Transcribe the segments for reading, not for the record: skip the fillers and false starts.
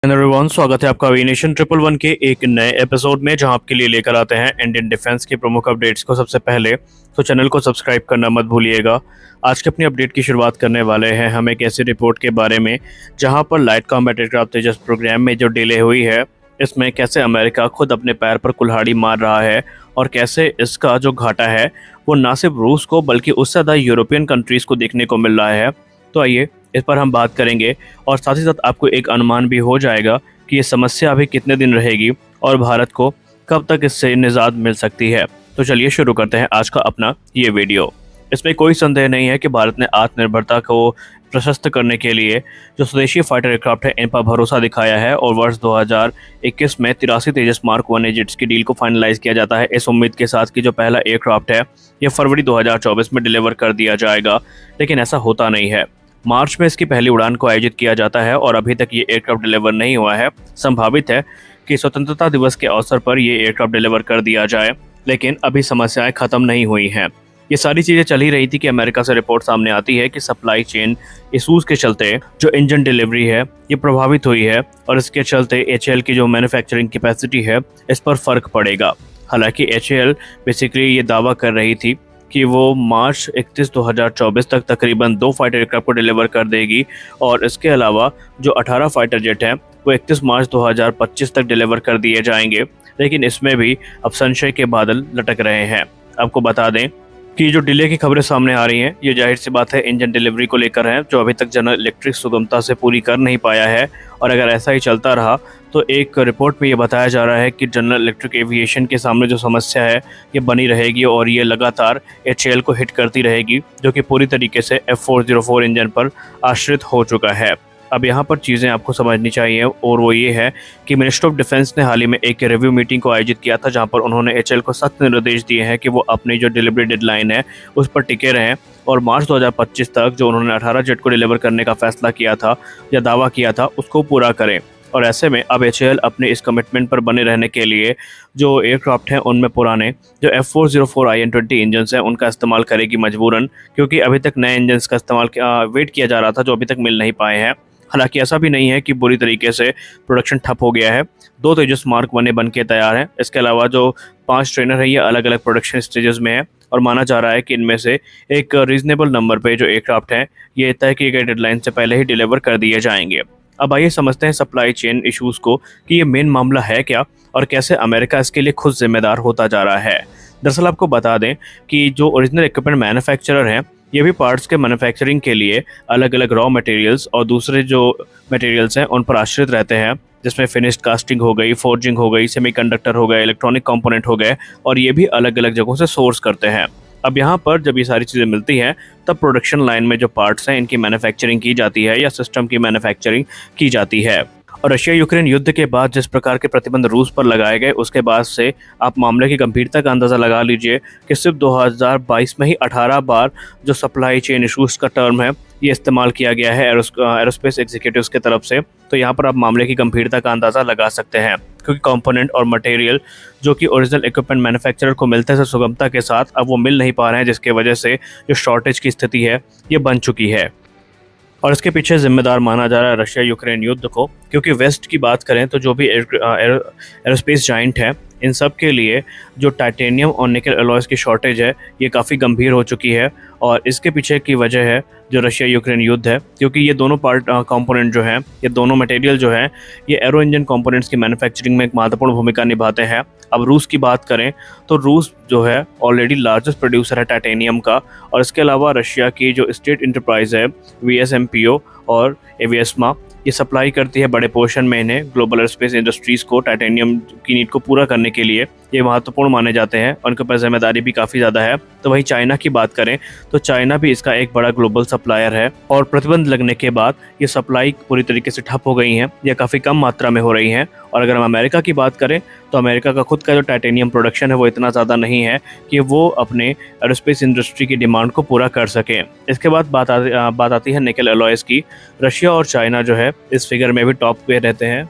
Everyone, स्वागत है आपका अविनेशन 111 के एक नए एपिसोड में, जहां आपके लिए लेकर आते हैं इंडियन डिफेंस की प्रमुख अपडेट्स को सबसे पहले। तो चैनल को सब्सक्राइब करना मत भूलिएगा। आज के अपनी अपडेट की शुरुआत करने वाले हैं हम एक ऐसी रिपोर्ट के बारे में जहां पर लाइट कॉम्बैट एयरक्राफ्ट तेजस प्रोग्राम में जो डिले हुई है, इसमें कैसे अमेरिका खुद अपने पैर पर कुल्हाड़ी मार रहा है और कैसे इसका जो घाटा है वो ना सिर्फ रूस को बल्कि उससे ज़्यादा यूरोपियन कंट्रीज़ को देखने को मिल रहा है। तो आइए इस पर हम बात करेंगे और साथ ही साथ आपको एक अनुमान भी हो जाएगा कि ये समस्या अभी कितने दिन रहेगी और भारत को कब तक इससे निजात मिल सकती है। तो चलिए शुरू करते हैं आज का अपना ये वीडियो। इसमें कोई संदेह नहीं है कि भारत ने आत्मनिर्भरता को प्रशस्त करने के लिए जो स्वदेशी फाइटर एयरक्राफ्ट है इन पर भरोसा दिखाया है और वर्ष 2021 में 83 तेजस मार्क 1 जेट्स की डील को फाइनलाइज किया जाता है, इस उम्मीद के साथ कि जो पहला एयरक्राफ्ट है ये फरवरी 2024 में डिलीवर कर दिया जाएगा। लेकिन ऐसा होता नहीं है। मार्च में इसकी पहली उड़ान को आयोजित किया जाता है और अभी तक ये एयरक्राफ्ट डिलीवर नहीं हुआ है। संभावित है कि स्वतंत्रता दिवस के अवसर पर ये एयरक्राफ्ट डिलीवर कर दिया जाए, लेकिन अभी समस्याएं खत्म नहीं हुई हैं। ये सारी चीज़ें चल ही रही थी कि अमेरिका से रिपोर्ट सामने आती है कि सप्लाई चेन इशूज़ के चलते जो इंजन डिलीवरी है ये प्रभावित हुई है और इसके चलते HAL की जो मैन्युफैक्चरिंग कैपेसिटी है इस पर फ़र्क पड़ेगा। हालांकि HAL बेसिकली ये दावा कर रही थी कि वो मार्च 31, 2024 तक तकरीबन 2 फाइटर एयरक्राफ्ट को डिलीवर कर देगी और इसके अलावा जो 18 फाइटर जेट हैं वो 31 मार्च 2025 तक डिलीवर कर दिए जाएंगे। लेकिन इसमें भी अब संशय के बादल लटक रहे हैं। आपको बता दें कि जो डिले की खबरें सामने आ रही हैं ये जाहिर सी बात है इंजन डिलीवरी को लेकर है, जो अभी तक जनरल इलेक्ट्रिक सुगमता से पूरी कर नहीं पाया है। और अगर ऐसा ही चलता रहा तो एक रिपोर्ट में ये बताया जा रहा है कि जनरल इलेक्ट्रिक एविएशन के सामने जो समस्या है ये बनी रहेगी और ये लगातार HAL को हिट करती रहेगी, जो कि पूरी तरीके से F404 इंजन पर आश्रित हो चुका है। अब यहाँ पर चीज़ें आपको समझनी चाहिए और वो ये है कि मिनिस्टर ऑफ डिफेंस ने हाल ही में एक रिव्यू मीटिंग को आयोजित किया था, जहाँ पर उन्होंने HAL को सख्त निर्देश दिए हैं कि वो अपनी जो डिलीवरी डेडलाइन है उस पर टिके रहें और मार्च 2025 तक जो उन्होंने 18 जेट को डिलीवर करने का फैसला किया था या दावा किया था उसको पूरा करें। और ऐसे में अब HAL अपने इस कमिटमेंट पर बने रहने के लिए जो एयरक्राफ्ट हैं उनमें पुराने जो F404 IN-20 इंजन्स हैं उनका इस्तेमाल करेगी मजबूरन, क्योंकि अभी तक नए इंजन्स का इस्तेमाल वेट किया जा रहा था जो अभी तक मिल नहीं पाए हैं। हालांकि ऐसा भी नहीं है कि बुरी तरीके से प्रोडक्शन ठप हो गया है। 2 तेजस मार्क 1 बन के तैयार हैं। इसके अलावा जो 5 ट्रेनर है ये अलग अलग प्रोडक्शन स्टेजेस में है और माना जा रहा है कि इनमें से एक रीजनेबल नंबर पे जो एयरक्राफ्ट हैं ये तय किए गए डेडलाइन से पहले ही डिलीवर कर दिए जाएंगे। अब आइए समझते हैं सप्लाई चेन इश्यूज़ को कि ये मेन मामला है क्या और कैसे अमेरिका इसके लिए खुद जिम्मेदार होता जा रहा है। दरअसल आपको बता दें कि जो ओरिजिनल इक्विपमेंट मैन्युफैक्चरर हैं ये भी पार्ट्स के मैन्युफैक्चरिंग के लिए अलग अलग रॉ मटेरियल्स और दूसरे जो मटेरियल्स हैं उन पर आश्रित रहते हैं, जिसमें फिनिश्ड कास्टिंग हो गई, फोर्जिंग हो गई, सेमीकंडक्टर हो गए, इलेक्ट्रॉनिक कंपोनेंट हो गए, और ये भी अलग अलग जगहों से सोर्स करते हैं। अब यहाँ पर जब ये सारी चीज़ें मिलती हैं तब प्रोडक्शन लाइन में जो पार्ट्स हैं इनकी मैन्युफैक्चरिंग की जाती है या सिस्टम की मैन्युफैक्चरिंग की जाती है। और रशिया यूक्रेन युद्ध के बाद जिस प्रकार के प्रतिबंध रूस पर लगाए गए उसके बाद से आप मामले की गंभीरता का अंदाज़ा लगा लीजिए कि सिर्फ 2022 में ही 18 बार जो सप्लाई चेन इशूज़ का टर्म है ये इस्तेमाल किया गया है एरोस्पेस एग्जीक्यूटिव्स की तरफ से। तो यहाँ पर आप मामले की गंभीरता का अंदाज़ा लगा सकते हैं, क्योंकि कंपोनेंट और मटेरियल जो कि ओरिजिनल इक्विपमेंट मैन्युफैक्चरर को मिलते हैं सुगमता के साथ अब वो मिल नहीं पा रहे हैं, जिसके वजह से जो शॉर्टेज की स्थिति है ये बन चुकी है। और इसके पीछे जिम्मेदार माना जा रहा है रशिया यूक्रेन युद्ध को, क्योंकि वेस्ट की बात करें तो जो भी एरोस्पेस जाइंट है इन सब के लिए जो टाइटेनियम और निकल अलॉयज की शॉर्टेज है ये काफ़ी गंभीर हो चुकी है। और इसके पीछे की वजह है जो रशिया यूक्रेन युद्ध है, क्योंकि ये दोनों कंपोनेंट जो हैं ये दोनों मटेरियल जो हैं ये एरो इंजन कंपोनेंट्स की मैन्युफैक्चरिंग में एक महत्वपूर्ण भूमिका निभाते हैं। अब रूस की बात करें तो रूस जो है ऑलरेडी लार्जेस्ट प्रोड्यूसर है टाइटेनियम का, और इसके अलावा रशिया की जो स्टेट इंटरप्राइज है VSMPO और एवियस्मा ये सप्लाई करती है बड़े पोर्शन में इन्हें ग्लोबल एरोस्पेस इंडस्ट्रीज़ को टाइटेनियम की नीड को पूरा करने के लिए ये महत्वपूर्ण माने जाते हैं और उनके पास जिम्मेदारी भी काफ़ी ज़्यादा है। तो वहीं चाइना की बात करें तो चाइना भी इसका एक बड़ा ग्लोबल सप्लायर है और प्रतिबंध लगने के बाद ये सप्लाई पूरी तरीके से ठप हो गई हैं या काफ़ी कम मात्रा में हो रही हैं। और अगर हम अमेरिका की बात करें तो अमेरिका का खुद का जो टाइटेनियम प्रोडक्शन है वो इतना ज़्यादा नहीं है कि वो अपने एरोस्पेस इंडस्ट्री की डिमांड को पूरा कर सकें। इसके बाद बात आती है निकल अलॉयज़ की। रशिया और चाइना जो है इस फिगर में भी टॉप पे रहते हैं।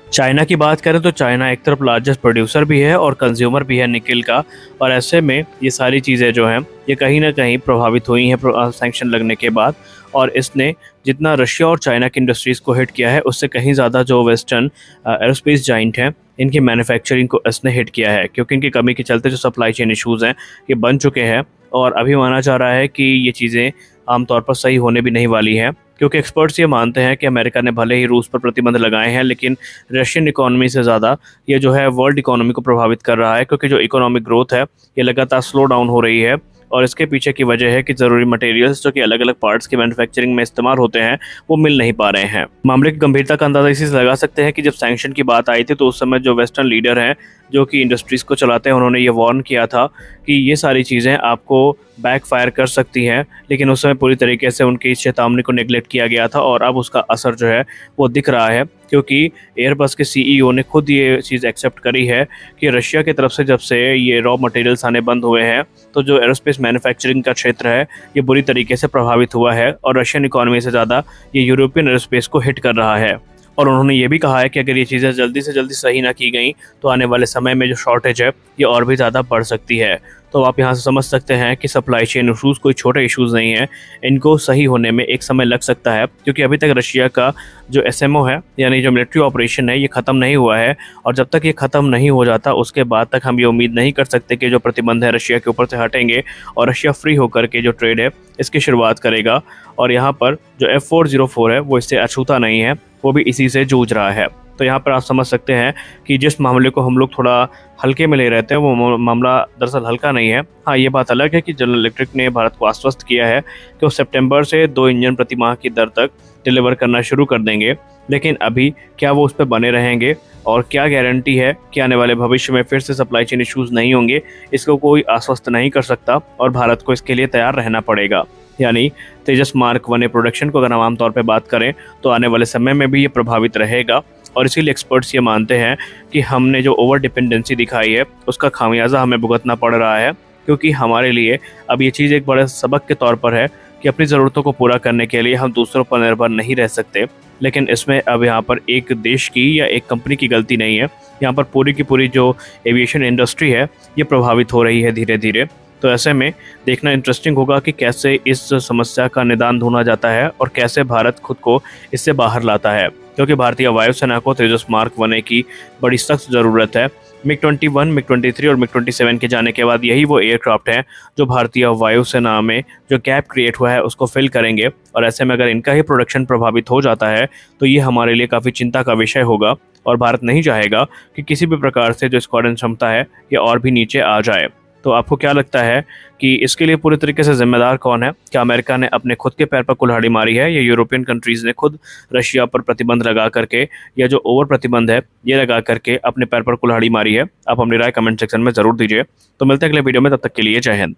चाइना की बात करें तो चाइना एक तरफ लार्जेस्ट प्रोड्यूसर भी है और कंज्यूमर भी है निकेल का, और ऐसे में ये सारी चीज़ें जो हैं ये कहीं ना कहीं प्रभावित हुई हैं सैंक्शन लगने के बाद। और इसने जितना रशिया और चाइना की इंडस्ट्रीज़ को हिट किया है उससे कहीं ज़्यादा जो वेस्टर्न एरोस्पेस जाइंट हैं इनकी मैन्युफैक्चरिंग को इसने हिट किया है, क्योंकि इनकी कमी के चलते जो सप्लाई चेन इश्यूज़ हैं ये बन चुके हैं। और अभी माना जा रहा है कि ये चीज़ें आमतौर पर सही होने भी नहीं वाली हैं, क्योंकि एक्सपर्ट्स ये मानते हैं कि अमेरिका ने भले ही रूस पर प्रतिबंध लगाए हैं, लेकिन रशियन इकोनॉमी से ज़्यादा ये जो है वर्ल्ड इकोनॉमी को प्रभावित कर रहा है, क्योंकि जो इकोनॉमिक ग्रोथ है ये लगातार स्लो डाउन हो रही है। और इसके पीछे की वजह है कि ज़रूरी मटेरियल्स जो कि अलग अलग पार्ट्स की मैन्युफैक्चरिंग में इस्तेमाल होते हैं वो मिल नहीं पा रहे हैं। मामले की गंभीरता का अंदाज़ा इसी से लगा सकते हैं कि जब सैंक्शन की बात आई थी तो उस समय जो वेस्टर्न लीडर हैं जो कि इंडस्ट्रीज़ को चलाते हैं उन्होंने ये वार्न किया था कि ये सारी चीज़ें आपको बैकफायर कर सकती हैं, लेकिन उस समय पूरी तरीके से उनकी इस चेतावनी को नेगलेक्ट किया गया था और अब उसका असर जो है वो दिख रहा है, क्योंकि एयरबस के सीईओ ने खुद ये चीज़ एक्सेप्ट करी है कि रशिया की तरफ से जब से ये रॉ मटेरियल्स आने बंद हुए हैं तो जो एरोस्पेस मैन्युफैक्चरिंग का क्षेत्र है ये बुरी तरीके से प्रभावित हुआ है और रशियन इकोनॉमी से ज़्यादा ये यूरोपियन एरोस्पेस को हिट कर रहा है। और उन्होंने ये भी कहा है कि अगर ये चीज़ें जल्दी से जल्दी सही ना की गई तो आने वाले समय में जो शॉर्टेज है ये और भी ज़्यादा बढ़ सकती है। तो आप यहाँ से समझ सकते हैं कि सप्लाई चेन इशूज़ कोई छोटे इश्यूज़ नहीं हैं, इनको सही होने में एक समय लग सकता है, क्योंकि अभी तक रशिया का जो एसएमओ है यानी जो मिलिट्री ऑपरेशन है ये ख़त्म नहीं हुआ है। और जब तक ये ख़त्म नहीं हो जाता उसके बाद तक हम ये उम्मीद नहीं कर सकते कि जो प्रतिबंध है रशिया के ऊपर से हटेंगे और रशिया फ्री होकर के जो ट्रेड है इसकी शुरुआत करेगा। और यहाँ पर जो F404 है वो इससे अछूता नहीं है, वो भी इसी से जूझ रहा है। तो यहाँ पर आप समझ सकते हैं कि जिस मामले को हम लोग थोड़ा हल्के में ले रहे थे वो मामला दरअसल हल्का नहीं है। हाँ, ये बात अलग है कि जनरल इलेक्ट्रिक ने भारत को आश्वस्त किया है कि वो सितंबर से 2 इंजन प्रति माह की दर तक डिलीवर करना शुरू कर देंगे, लेकिन अभी क्या वो उस पर बने रहेंगे और क्या गारंटी है कि आने वाले भविष्य में फिर से सप्लाई चेन इश्यूज़ नहीं होंगे, इसको कोई आश्वस्त नहीं कर सकता और भारत को इसके लिए तैयार रहना पड़ेगा। यानी तेजस मार्क 1 प्रोडक्शन को अगर हम आमतौर पर बात करें तो आने वाले समय में भी ये प्रभावित रहेगा। और इसीलिए एक्सपर्ट्स ये मानते हैं कि हमने जो ओवर डिपेंडेंसी दिखाई है उसका खामियाजा हमें भुगतना पड़ रहा है, क्योंकि हमारे लिए अब ये चीज़ एक बड़े सबक के तौर पर है कि अपनी ज़रूरतों को पूरा करने के लिए हम दूसरों पर निर्भर नहीं रह सकते। लेकिन इसमें अब यहाँ पर एक देश की या एक कंपनी की गलती नहीं है, यहाँ पर पूरी की पूरी जो एविएशन इंडस्ट्री है ये प्रभावित हो रही है धीरे धीरे। तो ऐसे में देखना इंटरेस्टिंग होगा कि कैसे इस समस्या का निदान ढूंढा जाता है और कैसे भारत खुद को इससे बाहर लाता है, क्योंकि भारतीय वायुसेना को तेजस मार्क 1 की बड़ी सख्त ज़रूरत है। MiG-21, MiG-23 और MiG-27 के जाने के बाद यही वो एयरक्राफ्ट हैं जो भारतीय वायुसेना में जो गैप क्रिएट हुआ है उसको फिल करेंगे। और ऐसे में अगर इनका ही प्रोडक्शन प्रभावित हो जाता है तो ये हमारे लिए काफ़ी चिंता का विषय होगा और भारत नहीं चाहेगा कि किसी भी प्रकार से जो स्क्वाड्रन क्षमता है ये और भी नीचे आ जाए। तो आपको क्या लगता है कि इसके लिए पूरी तरीके से जिम्मेदार कौन है? क्या अमेरिका ने अपने खुद के पैर पर कुल्हाड़ी मारी है या यूरोपियन कंट्रीज़ ने खुद रशिया पर प्रतिबंध लगा करके या जो ओवर प्रतिबंध है ये लगा करके अपने पैर पर कुल्हाड़ी मारी है? आप अपनी राय कमेंट सेक्शन में ज़रूर दीजिए। तो मिलते हैं अगले वीडियो में, तब तक के लिए जय हिंद।